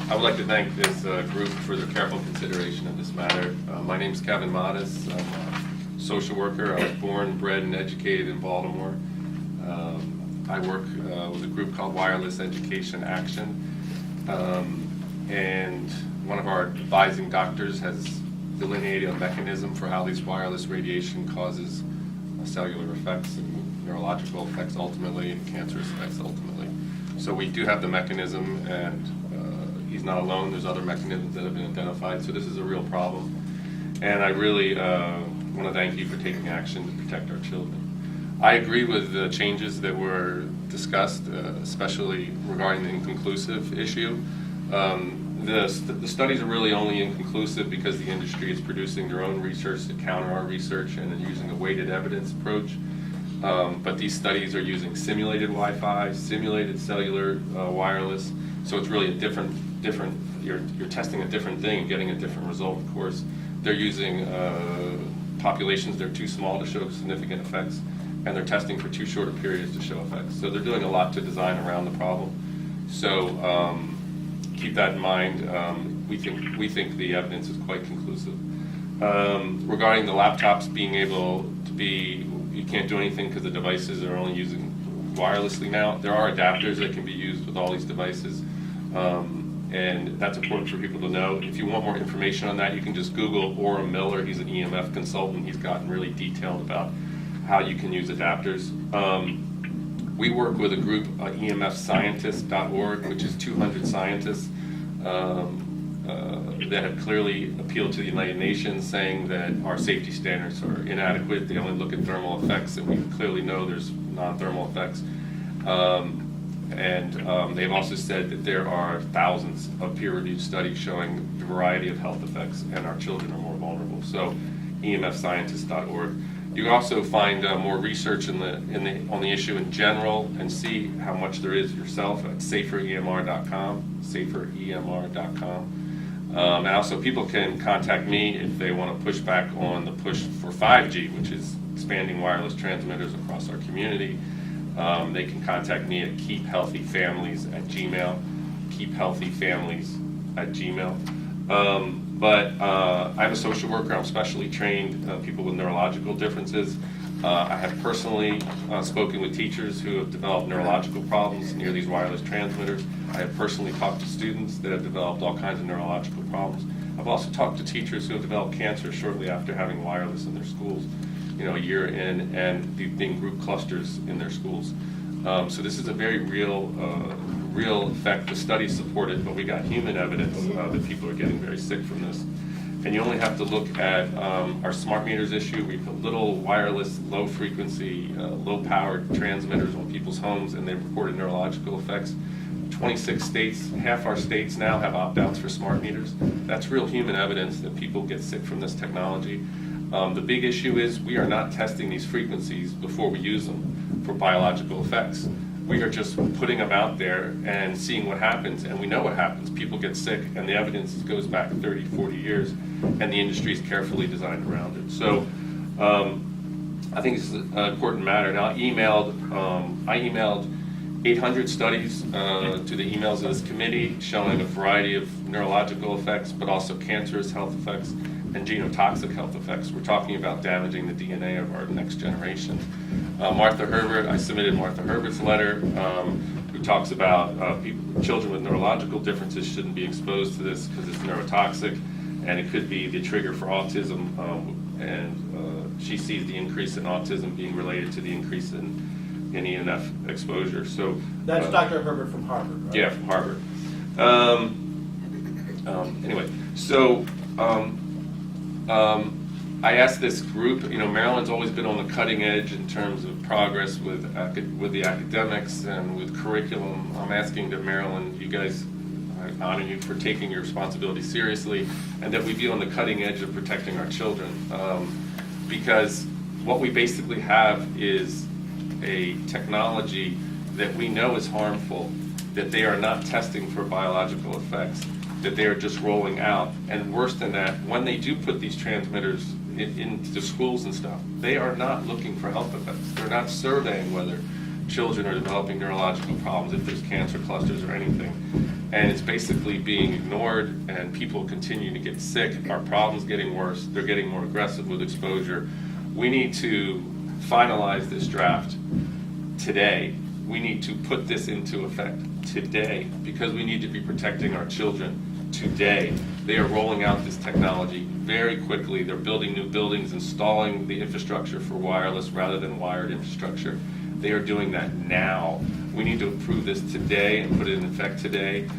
I would like to thank this group for their careful consideration of this matter. My name is Kevin Modis. I'm a social worker. I was born, bred, and educated in Baltimore. I work with a group called Wireless Education Action. And one of our advising doctors has delineated a mechanism for how this wireless radiation causes cellular effects and neurological effects ultimately, and cancerous effects ultimately. So we do have the mechanism, and he's not alone. There's other mechanisms that have been identified. So this is a real problem. And I really want to thank you for taking action to protect our children. I agree with the changes that were discussed, especially regarding the inconclusive issue. The studies are really only inconclusive because the industry is producing their own research to counter our research and using a weighted evidence approach. But these studies are using simulated Wi-Fi, simulated cellular wireless, so it's really a different. You're testing a different thing and getting a different result. Of course, they're using populations that are too small to show significant effects, and they're testing for too short a periods to show effects. So they're doing a lot to design around the problem. So keep that in mind. We think the evidence is quite conclusive. Regarding the laptops being able to be, you can't do anything because the devices are only using wirelessly now. There are adapters that can be used with all these devices, and that's important for people to know. If you want more information on that, you can just Google Orem Miller. He's an EMF consultant. He's gotten really detailed about how you can use adapters. We work with a group, emfscientist.org, which is 200 scientists that have clearly appealed to the United Nations, saying that our safety standards are inadequate. They only look at thermal effects, and we clearly know there's non-thermal effects. They've also said that there are thousands of peer-reviewed studies showing the variety of health effects, and our children are more vulnerable. So, emfscientist.org. You can also find more research on the issue in general and see how much there is yourself at saferemr.com, saferemr.com. And also people can contact me if they want to push back on the push for 5G, which is expanding wireless transmitters across our community. They can contact me at keephealthyfamilies@gmail, keephealthyfamilies@gmail. But I'm a social worker. I'm specially trained people with neurological differences. I have personally spoken with teachers who have developed neurological problems near these wireless transmitters. I have personally talked to students that have developed all kinds of neurological problems. I've also talked to teachers who have developed cancer shortly after having wireless in their schools, a year in, and being group clusters in their schools. So this is a very real effect. The studies support it, but we got human evidence that people are getting very sick from this. And you only have to look at our smart meters issue. We put little wireless, low frequency, low powered transmitters on people's homes, and they reported neurological effects. 26 states, half our states now have opt-outs for smart meters. That's real human evidence that people get sick from this technology. The big issue is we are not testing these frequencies before we use them for biological effects. We are just putting them out there and seeing what happens, and we know what happens. People get sick, and the evidence goes back 30, 40 years, and the industry is carefully designed around it. So I think this is an important matter. Now, I emailed 800 studies to the emails of this committee showing a variety of neurological effects, but also cancerous health effects and genotoxic health effects. We're talking about damaging the DNA of our next generation. Martha Herbert, I submitted Martha Herbert's letter, who talks about children with neurological differences shouldn't be exposed to this because it's neurotoxic, and it could be the trigger for autism, and she sees the increase in autism being related to the increase in EMF exposure. So that's Dr. Herbert from Harvard, right? Yeah, from Harvard. Anyway, so I asked this group, Maryland's always been on the cutting edge in terms of progress with the academics and with curriculum. I'm asking to Maryland, you guys, I honor you for taking your responsibility seriously, and that we be on the cutting edge of protecting our children. Because what we basically have is a technology that we know is harmful, that they are not testing for biological effects, that they are just rolling out. And worse than that, when they do put these transmitters into schools and stuff, they are not looking for health effects. They're not surveying whether children are developing neurological problems, if there's cancer clusters or anything. and it's basically being ignored, and people continue to get sick. Our problem's getting worse. They're getting more aggressive with exposure. We need to finalize this draft today. We need to put this into effect today because we need to be protecting our children today. They are rolling out this technology very quickly. They're building new buildings, installing the infrastructure for wireless rather than wired infrastructure. They are doing that now. We need to approve this today and put it in effect today.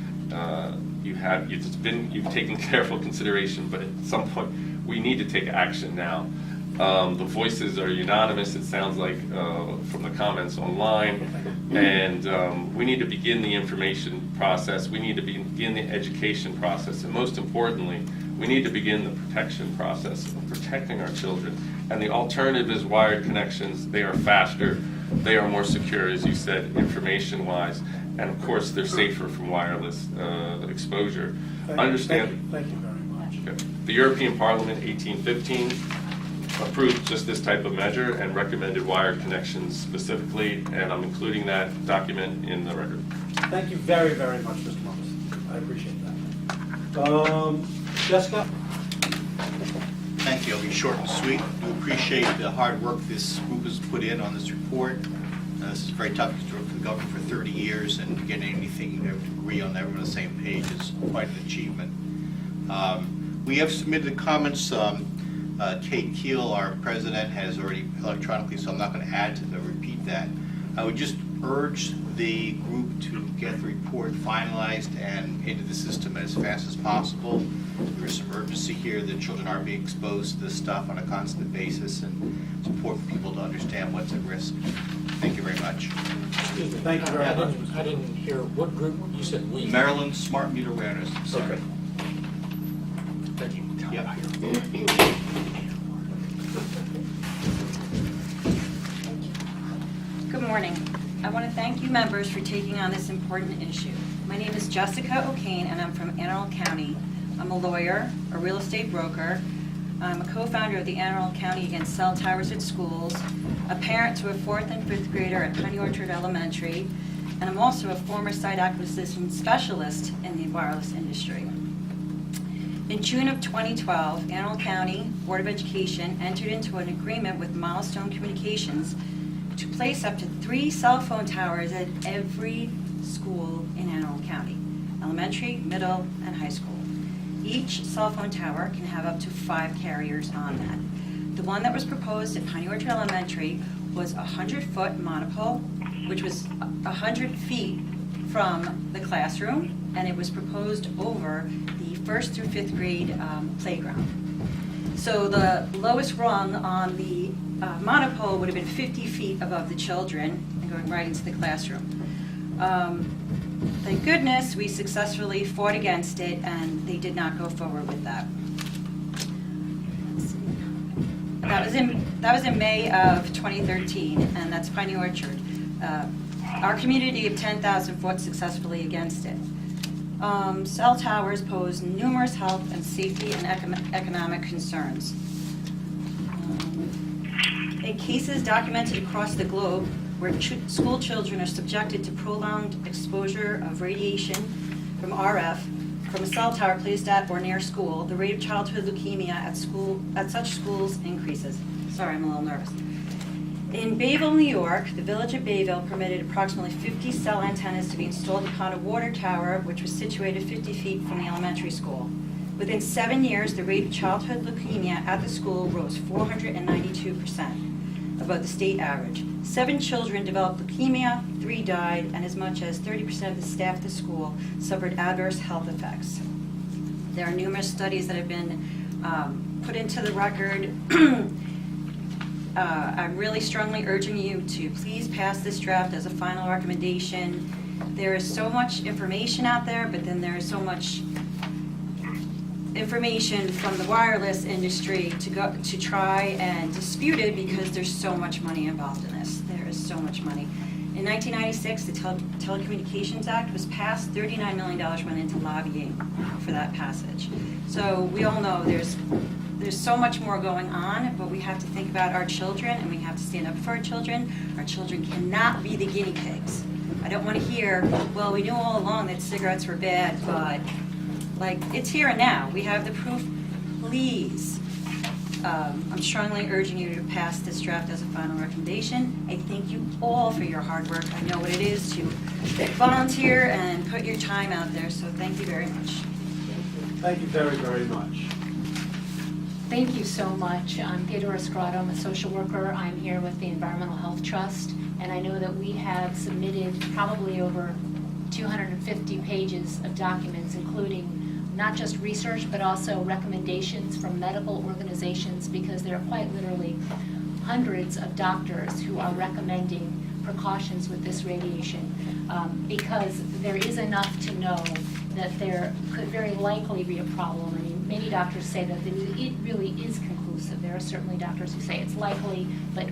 You've taken careful consideration, but at some point we need to take action now. The voices are unanimous, it sounds like, from the comments online, and we need to begin the information process. We need to begin the education process, and most importantly, we need to begin the protection process of protecting our children. And the alternative is wired connections. They are faster, they are more secure, as you said, information-wise, and of course, they're safer from wireless exposure. Thank you very much. Okay. The European Parliament, 1815, approved just this type of measure and recommended wired connections specifically, and I'm including that document in the record. Thank you very, very much, Mr. Morris. I appreciate that. Jessica? Thank you. I'll be short and sweet. We appreciate the hard work this group has put in on this report. This is very tough because we've worked for the government for 30 years, and getting anything to agree on everyone on the same page is quite an achievement. We have submitted comments. Kate Keel, our president, has already electronically, so I'm not going to repeat that. I would just urge the group to get the report finalized and into the system as fast as possible. There's some urgency here. The children are being exposed to this stuff on a constant basis, and it's important for people to understand what's at risk. Thank you very much. Excuse me, thank you very much. I didn't hear what group you said we. Maryland Smart Meter Awareness. Okay. Thank you. Yep. Good morning. I want to thank you members for taking on this important issue. My name is Jessica O'Kane and I'm from Anne Arundel County. I'm a lawyer, a real estate broker. I'm a co-founder of the Anne Arundel County Against Cell Towers at Schools, a parent to a 4th and 5th grader at Honey Orchard Elementary, and I'm also a former site acquisition specialist in the wireless industry. In June of 2012, Anne Arundel County Board of Education entered into an agreement with Milestone Communications to place up to 3 cell phone towers at every school in Anne Arundel County, elementary, middle, and high school. Each cell phone tower can have up to 5 carriers on that. The one that was proposed at Pine Orchard Elementary was a 100-foot monopole, which was 100 feet from the classroom, and it was proposed over the 1st through 5th grade playground. So the lowest rung on the monopole would have been 50 feet above the children and going right into the classroom. Thank goodness we successfully fought against it and they did not go forward with that. Let's see. That was in May of 2013, and that's Piney Orchard. Our community of 10,000 fought successfully against it. Cell towers pose numerous health and safety and economic concerns. In cases documented across the globe where school children are subjected to prolonged exposure of radiation from RF from a cell tower placed at or near school, the rate of childhood leukemia at such schools increases. Sorry, I'm a little nervous. In Bayville, New York, the village of Bayville permitted approximately 50 cell antennas to be installed upon a water tower which was situated 50 feet from the elementary school. Within 7 years, the rate of childhood leukemia at the school rose 492%. Above the state average. 7 children developed leukemia, 3 died, and as much as 30% of the staff at the school suffered adverse health effects. There are numerous studies that have been put into the record. I'm really strongly urging you to please pass this draft as a final recommendation. There is so much information out there, but then there is so much information from the wireless industry to try and dispute it because there's so much money involved in this. There is so much money. In 1996, the Telecommunications Act was passed. $39 million went into lobbying for that passage. So we all know there's so much more going on, but we have to think about our children and we have to stand up for our children. Our children cannot be the guinea pigs. I don't want to hear, well, we knew all along that cigarettes were bad, but, like, it's here and now. We have the proof. Please, I'm strongly urging you to pass this draft as a final recommendation. I thank you all for your hard work. I know what it is to volunteer and put your time out there, so thank you very much. Thank you very, very much. Thank you so much. I'm Theodora Scrotto. I'm a social worker. I'm here with the Environmental Health Trust, and I know that we have submitted probably over 250 pages of documents, including not just research, but also recommendations from medical organizations, because there are quite literally hundreds of doctors who are recommending precautions with this radiation, because there is enough to know that there could very likely be a problem. I mean, many doctors say that it really is conclusive. There are certainly doctors who say it's likely, but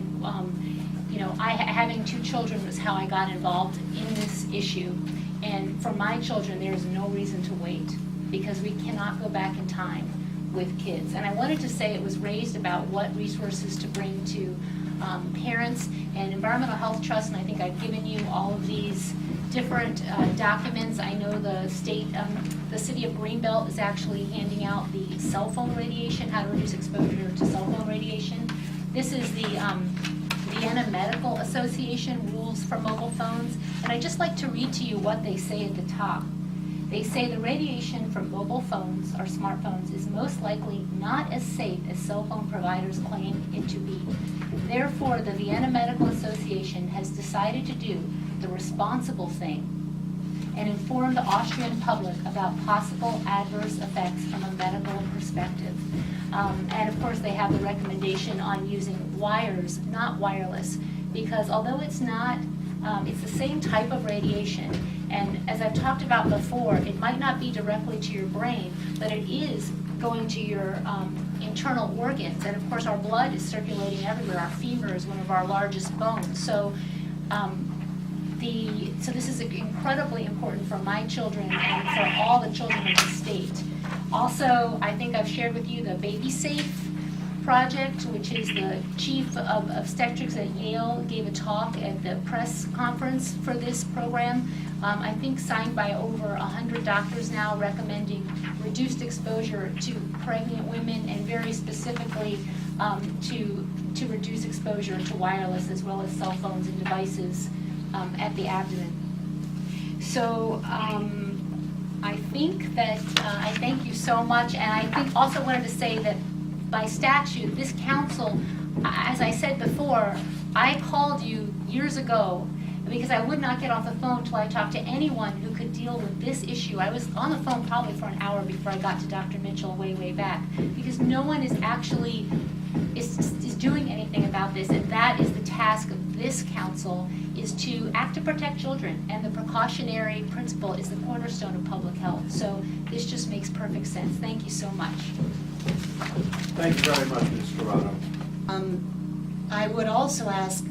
you know, having 2 children was how I got involved in this issue. And for my children, there's no reason to wait, because we cannot go back in time with kids. And I wanted to say it was raised about what resources to bring to parents and Environmental Health Trust, and I think I've given you all of these different documents. I know the state, the city of Greenbelt is actually handing out the cell phone radiation, how to reduce exposure to cell phone radiation. This is the Vienna Medical Association rules for mobile phones, and I'd just like to read to you what they say at the top. They say the radiation from mobile phones or smartphones is most likely not as safe as cell phone providers claim it to be. Therefore, the Vienna Medical Association has decided to do the responsible thing and inform the Austrian public about possible adverse effects from a medical perspective. And of course, they have the recommendation on using wires, not wireless, because although it's not, it's the same type of radiation. And as I've talked about before, it might not be directly to your brain, but it is going to your internal organs. And of course, our blood is circulating everywhere. Our femur is one of our largest bones. So, so this is incredibly important for my children and for all the children of the state. Also, I think I've shared with you the Baby Safe project, which is the chief of obstetrics at Yale gave a talk at the press conference for this program. I think signed by over 100 doctors now, recommending reduced exposure to pregnant women, and very specifically to reduce exposure to wireless as well as cell phones and devices at the abdomen. So I think that I thank you so much, and I think also wanted to say that by statute, this council, as I said before, I called you years ago because I would not get off the phone until I talked to anyone who could deal with this issue. I was on the phone probably for an hour before I got to Dr. Mitchell way back, because no one is actually is doing anything about this, and that is the task of this council, is to act to protect children, and the precautionary principle is the cornerstone of public health. So this just makes perfect sense. Thank you so much. Thank you very much, Ms. Corrado. I would also ask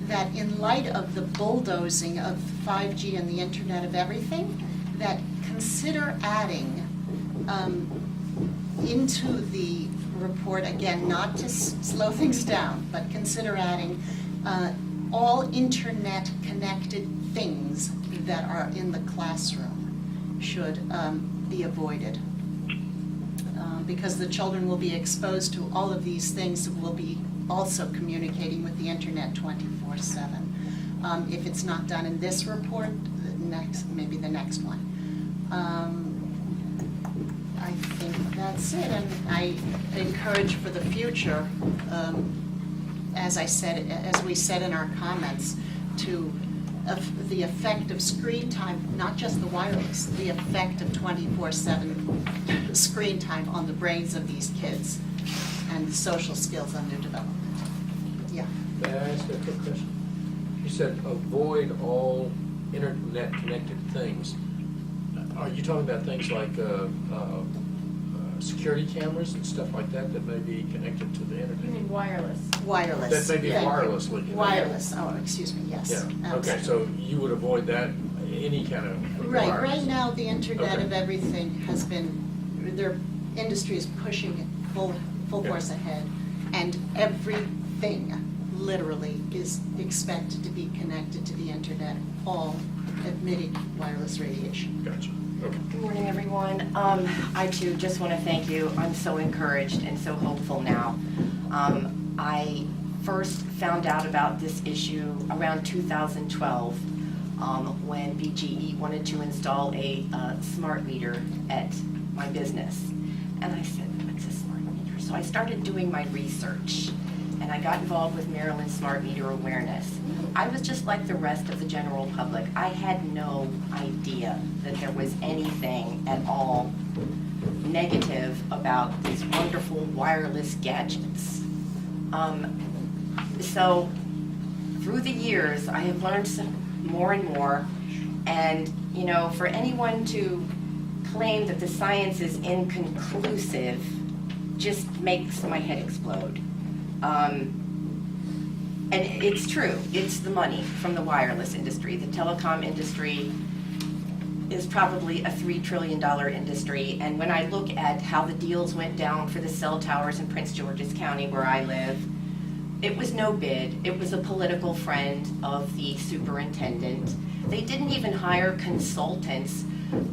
that in light of the bulldozing of 5G and the Internet of Everything, that consider adding into the report, again, not to slow things down, but consider adding all Internet-connected things that are in the classroom should be avoided. Because the children will be exposed to all of these things that will be also communicating with the Internet 24/7. If it's not done in this report, maybe the next one. I think that's it, and I encourage for the future, as we said in our comments, to the effect of screen time, not just the wireless, the effect of 24/7 screen time on the brains of these kids and the social skills on their development. Yeah. May I ask a quick question? You said avoid all internet-connected things. Are you talking about things like security cameras and stuff like that that may be connected to the internet? You mean wireless? Wireless. That may be Thank you. wirelessly connected. Wireless, oh, excuse me, yes. Yeah, okay, so you would avoid that, any kind of Right, wireless. right now, the Internet Okay. of Everything has been, their industry is pushing it full force ahead, and everything literally is expected to be connected to the internet, all emitting wireless radiation. Gotcha. Okay. Good morning, everyone. I too just want to thank you. I'm so encouraged and so hopeful now. I first found out about this issue around 2012 when BGE wanted to install a smart meter at my business. And I said, what's a smart meter? So I started doing my research and I got involved with Maryland Smart Meter Awareness. I was just like the rest of the general public. I had no idea that there was anything at all negative about these wonderful wireless gadgets. So through the years, I have learned some more and more. And, you know, for anyone to claim that the science is inconclusive just makes my head explode. And it's true, it's the money from the wireless industry. The telecom industry is probably a $3 trillion industry. And when I look at how the deals went down for the cell towers in Prince George's County where I live, it was no bid. It was a political friend of the superintendent. They didn't even hire consultants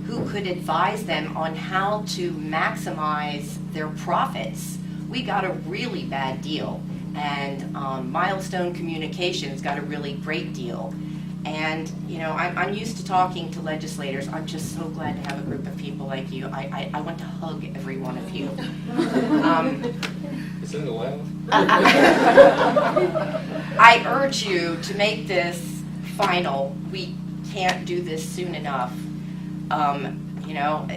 who could advise them on how to maximize their profits. We got a really bad deal. And Milestone Communications got a really great deal. And, you know, I'm used to talking to legislators. I'm just so glad to have a group of people like you. I want to hug every one of you. Is it allowed? I urge you to make this final. We can't do this soon enough. You know,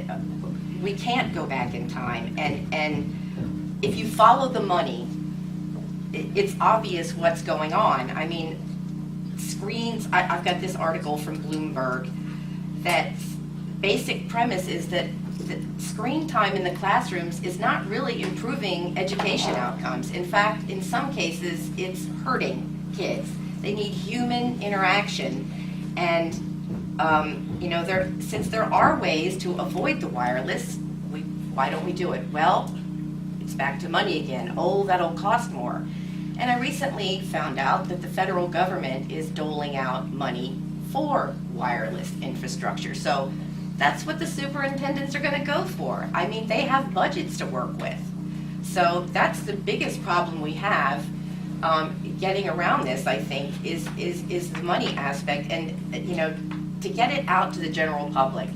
we can't go back in time. And if you follow the money, it's obvious what's going on. I mean, screens, I've got this article from Bloomberg that basic premise is that the screen time in the classrooms is not really improving education outcomes. In fact, in some cases, it's hurting kids. They need human interaction. And, you know, since there are ways to avoid the wireless, why don't we do it? Well, it's back to money again. Oh, that'll cost more. And I recently found out that the federal government is doling out money for wireless infrastructure. So that's what the superintendents are going to go for. I mean, they have budgets to work with. So that's the biggest problem we have getting around this, I think, is the money aspect. And, you know, to get it out to the general public.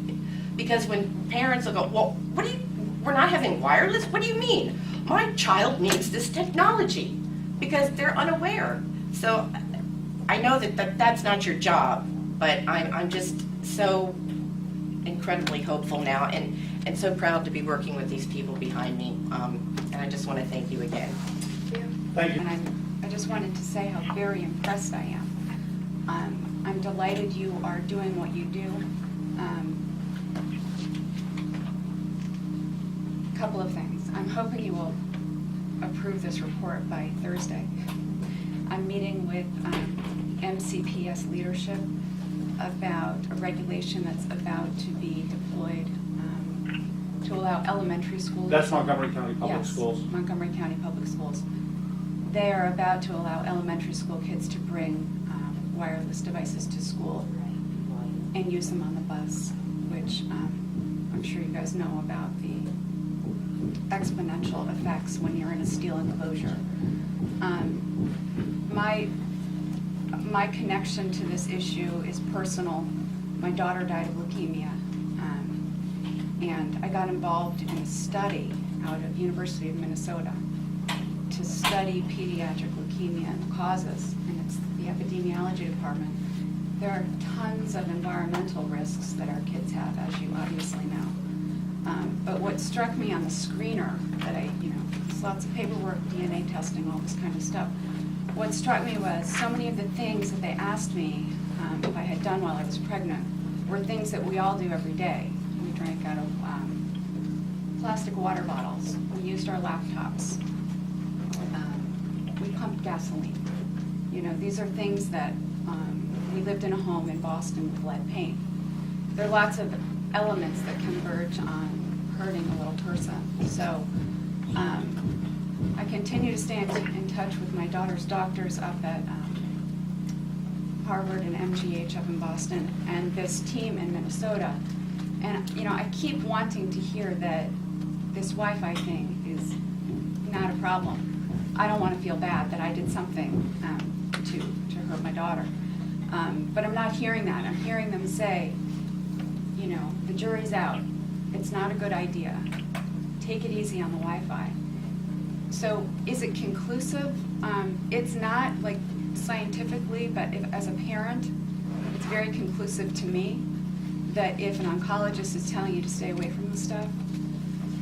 Because when parents will go, well, we're not having wireless? What do you mean? My child needs this technology. Because they're unaware. So I know that that's not your job, but I'm just so incredibly hopeful now and so proud to be working with these people behind me. And I just want to thank you again. Thank you. And I just wanted to say how very impressed I am. I'm delighted you are doing what you do. Couple of things. I'm hoping you will approve this report by Thursday. I'm meeting with MCPS leadership about a regulation that's about to be deployed to allow elementary schools. That's Montgomery County Public Yes, Schools. Montgomery County Public Schools. They are about to allow elementary school kids to bring wireless devices to school and use them on the bus, which I'm sure you guys know about the exponential effects when you're in a steel enclosure. My connection to this issue is personal. My daughter died of leukemia, and I got involved in a study out of University of Minnesota to study pediatric leukemia and the causes, and it's the epidemiology department. There are tons of environmental risks that our kids have, as you obviously know. But what struck me on the screener that there's lots of paperwork, DNA testing, all this kind of stuff. What struck me was so many of the things that they asked me if I had done while I was pregnant were things that we all do every day. We drank out of plastic water bottles. We used our laptops. We pumped gasoline. You know, these are things that we lived in a home in Boston with lead paint. There are lots of elements that converge on hurting a little person. So I continue to stay in touch with my daughter's doctors up at Harvard and MGH up in Boston, and this team in Minnesota. And, you know, I keep wanting to hear that this Wi-Fi thing is not a problem. I don't want to feel bad that I did something to hurt my daughter. But I'm not hearing that. I'm hearing them say, you know, the jury's out. It's not a good idea. Take it easy on the Wi-Fi. So is it conclusive? It's not like scientifically, but as a parent, it's very conclusive to me that if an oncologist is telling you to stay away from this stuff,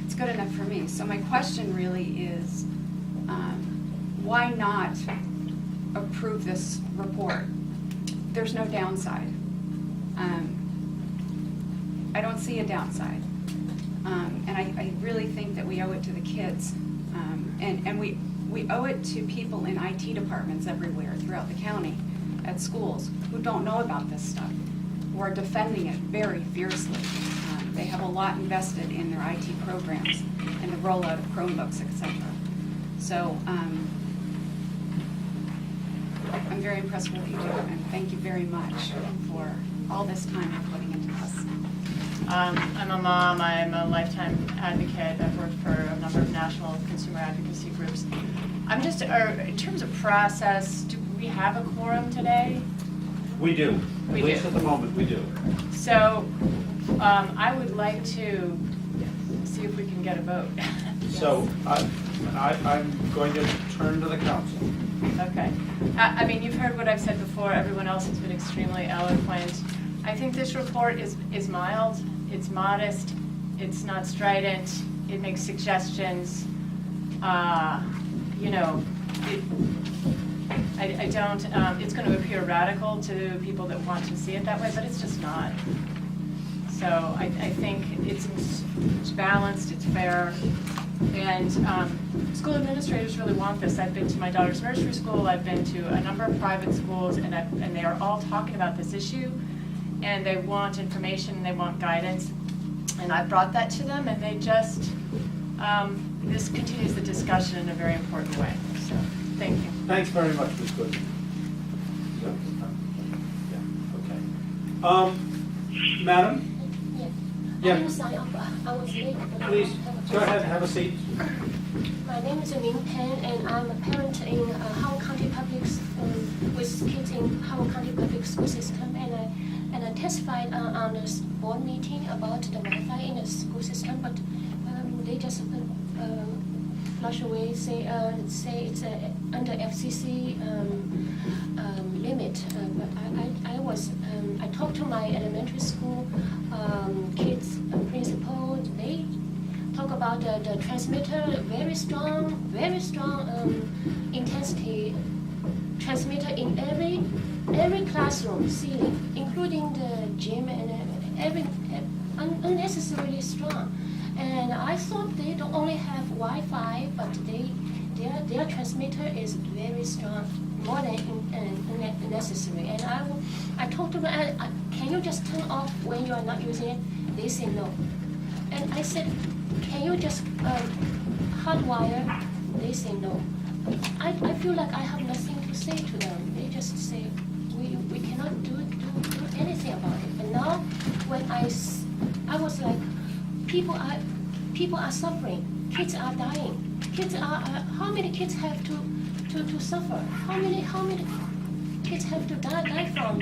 it's good enough for me. So my question really is, why not approve this report? There's no downside. I don't see a downside. And I really think that we owe it to the kids. And we owe it to people in IT departments everywhere throughout the county, at schools, who don't know about this stuff, who are defending it very fiercely. They have a lot invested in their IT programs and the rollout of Chromebooks, etc. So I'm very impressed with what you do, and thank you very much for all this time you're putting into this. I'm a mom, I'm a lifetime advocate, I've worked for a number of national consumer advocacy groups. I'm just, in terms of process, do we have a quorum today? We do. We At least do. at the moment, we do. So, I would like to see if we can get a vote. So I'm going to turn to the council. Okay. I mean, you've heard what I've said before, everyone else has been extremely eloquent. I think this report is mild, it's modest, it's not strident, it makes suggestions. You know, I don't, it's going to appear radical to people that want to see it that way, but it's just not. So I think it's balanced, it's fair, and school administrators really want this. I've been to my daughter's nursery school, I've been to a number of private schools, and they are all talking about this issue, and they want information, they want guidance, and I brought that to them, and they just, this continues the discussion in a very important way, so thank you. Thanks very much, Ms. Good. Yeah, okay. Madam? Yeah. Yeah. I didn't sign up. I was late. But I Please, have a go ahead, question. have a seat. My name is Ning Pan, and I'm a parent in Howard County Public with kids in Howard County Public School System, and I testified on this board meeting about the Wi-Fi in the school system, but they just flush away, say it's under FCC limit. But I talked to my elementary school kids principal. They talk about the transmitter, very strong intensity transmitter in every classroom ceiling, including the gym, and every unnecessarily strong. And I thought they don't only have Wi-Fi, but their transmitter is very strong, more than necessary. And I told them, can you just turn off when you are not using it? They say no. And I said, can you just hotwire? They say no. I feel like I have nothing to say to them. They just say, we cannot do anything about it. But now, when I was like, people are suffering. Kids are dying. Kids are. How many kids have to suffer? How many kids have to die from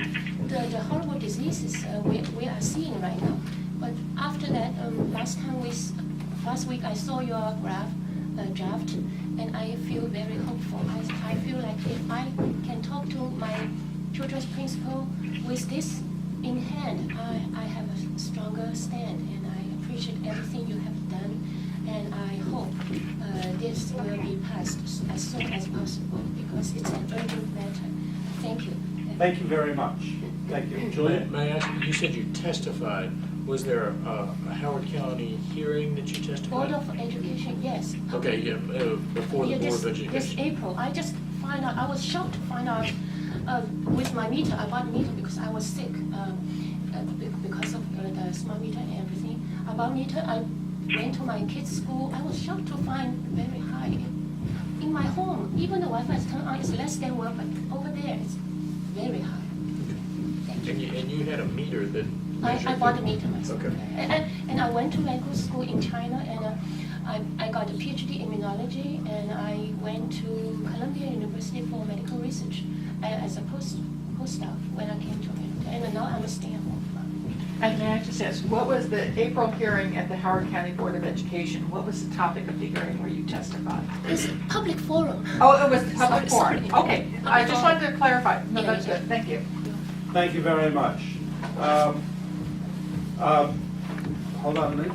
the horrible diseases we are seeing right now? But after that, last week I saw your draft, and I feel very hopeful. I feel like if I can talk to my children's principal with this in hand, I have a stronger stand, and I appreciate everything you have done, and I hope this will be passed as soon as possible, because it's an urgent matter. Thank you. Thank you very much. Thank you. Julia? May I ask, you said you testified. Was there a Howard County hearing that you testified? Board of Education, yes. Okay, yeah, before the Yeah, Board of this Education. April, I just find out, I was shocked to find out with my meter, I bought meter because I was sick, because of the smart meter and everything. I bought meter, I went to my kids' school, I was shocked to find very high in my home, even the Wi-Fi is turned on, it's less than 1, but over there it's very high. Thank you. And you had a meter that I measured bought the- a meter myself. Okay. And I went to medical school in China, and I got a PhD in immunology, and I went to Columbia University for medical research as a postdoc when I came to America, and now I'm a stay-at-home mom. And may I just ask, what was the April hearing at the Howard County Board of Education? What was the topic of the hearing where you testified? It's a public forum. Oh, it was the public Sorry, forum. sorry. Okay, I just wanted to clarify. No, Yeah, that's yeah. good, thank you. Thank you very much. Hold on a minute.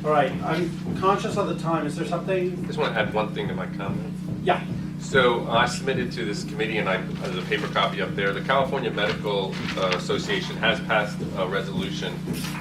All right, I'm conscious of the time. Is there something? Just want to add one thing to my comment. Yeah. So I submitted to this committee, and there's a paper copy up there. The California Medical Association has passed a resolution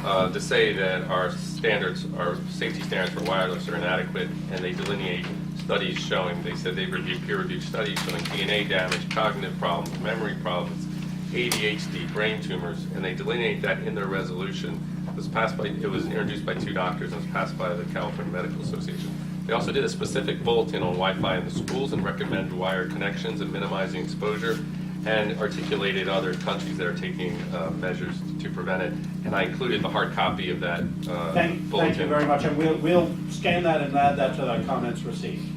to say that our safety standards for wireless are inadequate, and they delineate studies showing, they said they've reviewed peer-reviewed studies showing DNA damage, cognitive problems, memory problems, ADHD, brain tumors, and they delineate that in their resolution. It was introduced by 2 doctors and was passed by the California Medical Association. They also did a specific bulletin on Wi-Fi in the schools and recommended wired connections and minimizing exposure, and articulated other countries that are taking measures to prevent it. And I included the hard copy of that bulletin. Thank you very much, and we'll scan that and add that to the comments received.